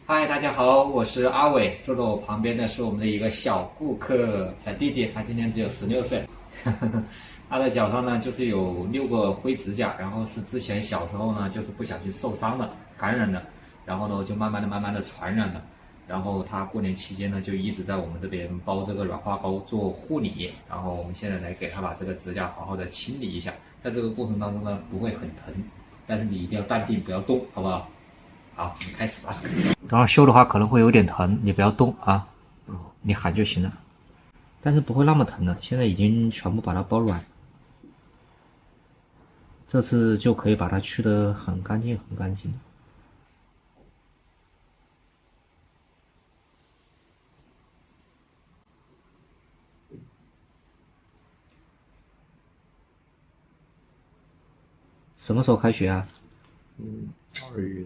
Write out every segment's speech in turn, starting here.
嗨，大家好，我是阿伟，坐在我旁边的是我们的一个小顾客，小弟弟，他今年只有16岁，他的脚上呢就是有6个灰指甲，然后是之前小时候呢就是不小心受伤了，感染了，然后呢就慢慢的传染了，然后他过年期间呢就一直在我们这边包这个软化膏做护理，然后我们现在来给他把这个指甲好好的清理一下，在这个过程当中呢不会很疼，但是你一定要淡定，不要动，好不好？好，我们开始吧。然后修的话可能会有点疼，你不要动啊，你喊就行了，但是不会那么疼的。现在已经全部把它包软，这次就可以把它去得很干净很干净。什么时候开学啊2月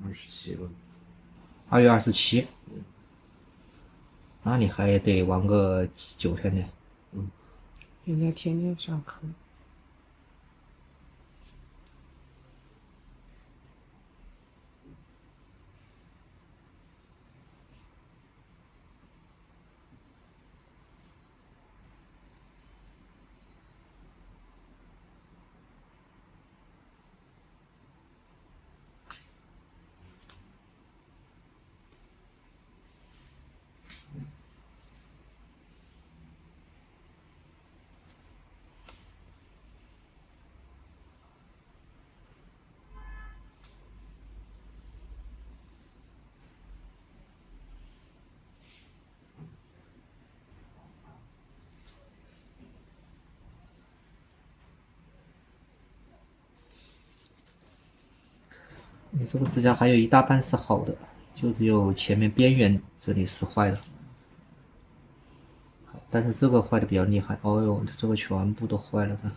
27吧。？2月27，那你还得玩个9天呢。人家天天上课。你这个指甲还有一大半是好的，就只有前面边缘这里是坏的，但是这个坏的比较厉害。哦呦，这个全部都坏了的。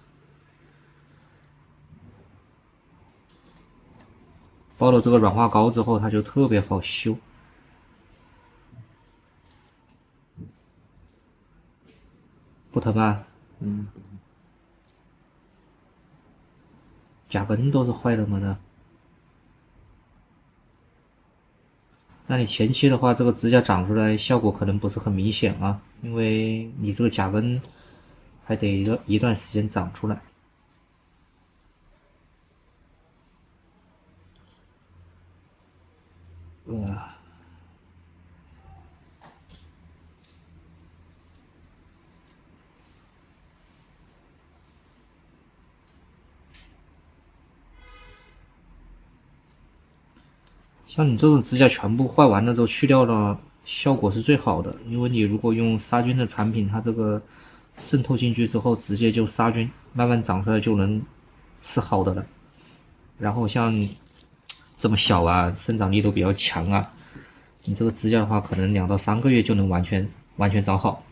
包了这个软化膏之后，它就特别好修。不疼吧？甲根都是坏的嘛的。那你前期的话，这个指甲长出来效果可能不是很明显啊，因为你这个甲根还得一段时间长出来。像你这种指甲全部坏完了之后去掉了，效果是最好的。因为你如果用杀菌的产品，它这个渗透进去之后，直接就杀菌，慢慢长出来就能是好的了。然后像这么小啊，生长力都比较强啊，你这个指甲的话，可能2到3个月就能完全长好。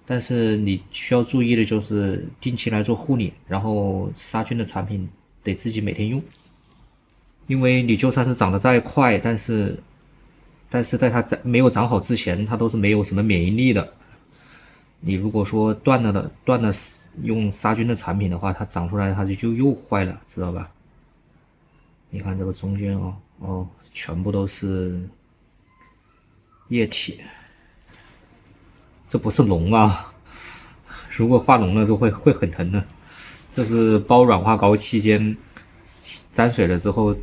但是你需要注意的就是定期来做护理，然后杀菌的产品得自己每天用。因为你就算是长得再快，但是在它没有长好之前，它都是没有什么免疫力的。你如果说断了用杀菌的产品的话，它长出来它就又坏了，知道吧？你看这个中间全部都是液体，这不是脓啊！如果化脓了就会很疼的。这是包软化膏期间沾水了之后，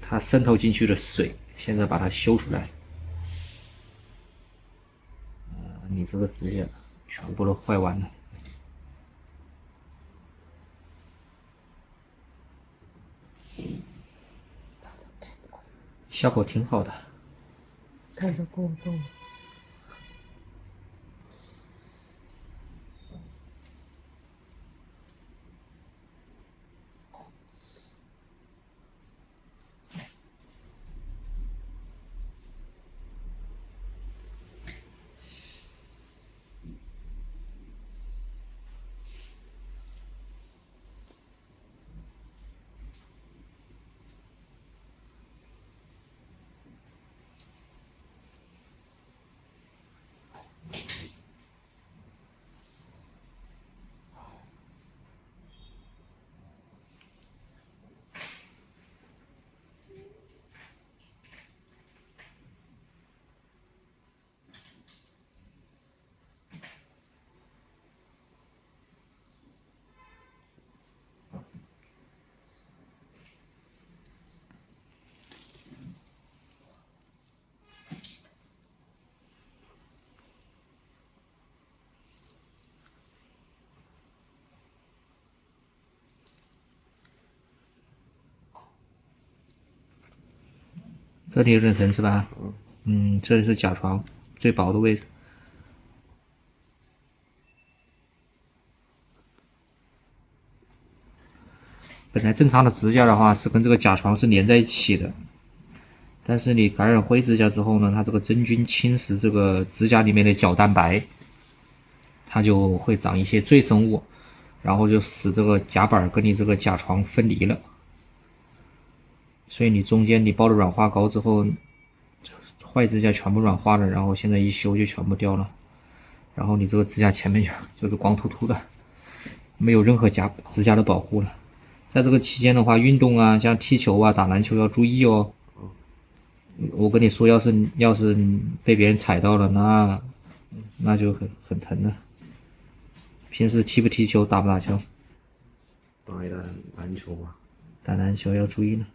它渗透进去的水，现在把它修出来。你这个指甲全部都坏完了，效果挺好的。开始过动。这里有点疼是吧？嗯，这里是甲床最薄的位置。本来正常的指甲的话是跟这个甲床是连在一起的，但是你感染灰指甲之后呢，它这个真菌侵蚀这个指甲里面的角蛋白，它就会长一些赘生物，然后就使这个甲板跟你这个甲床分离了。所以你中间你包了软化膏之后，坏指甲全部软化了，然后现在一修就全部掉了，然后你这个指甲前面就是光秃秃的，没有任何指甲的保护了。在这个期间的话，运动啊，像踢球啊、打篮球要注意哦。我跟你说，要是被别人踩到了，那就很疼的。平时踢不踢球，打不打球？打一打篮球吧。打篮球要注意呢。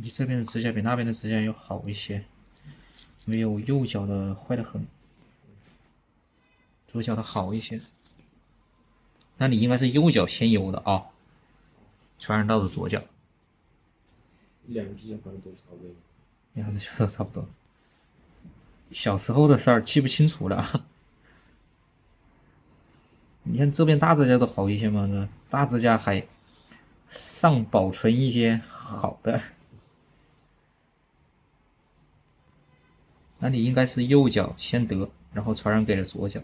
你这边的指甲比那边的指甲要好一些，没有右脚的坏的很，左脚的好一些。那你应该是右脚先有的啊，传染到的左脚。两只脚可能都差不多。两只脚都差不多。小时候的事儿记不清楚了。你看这边大指甲都好一些嘛，这大指甲还尚保存一些好的。那你应该是右脚先得，然后传染给了左脚。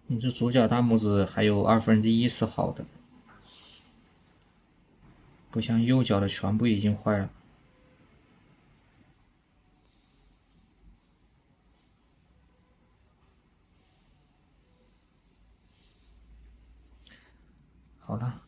你这左脚大拇指还有1/2是好的，不像右脚的全部已经坏了。好了。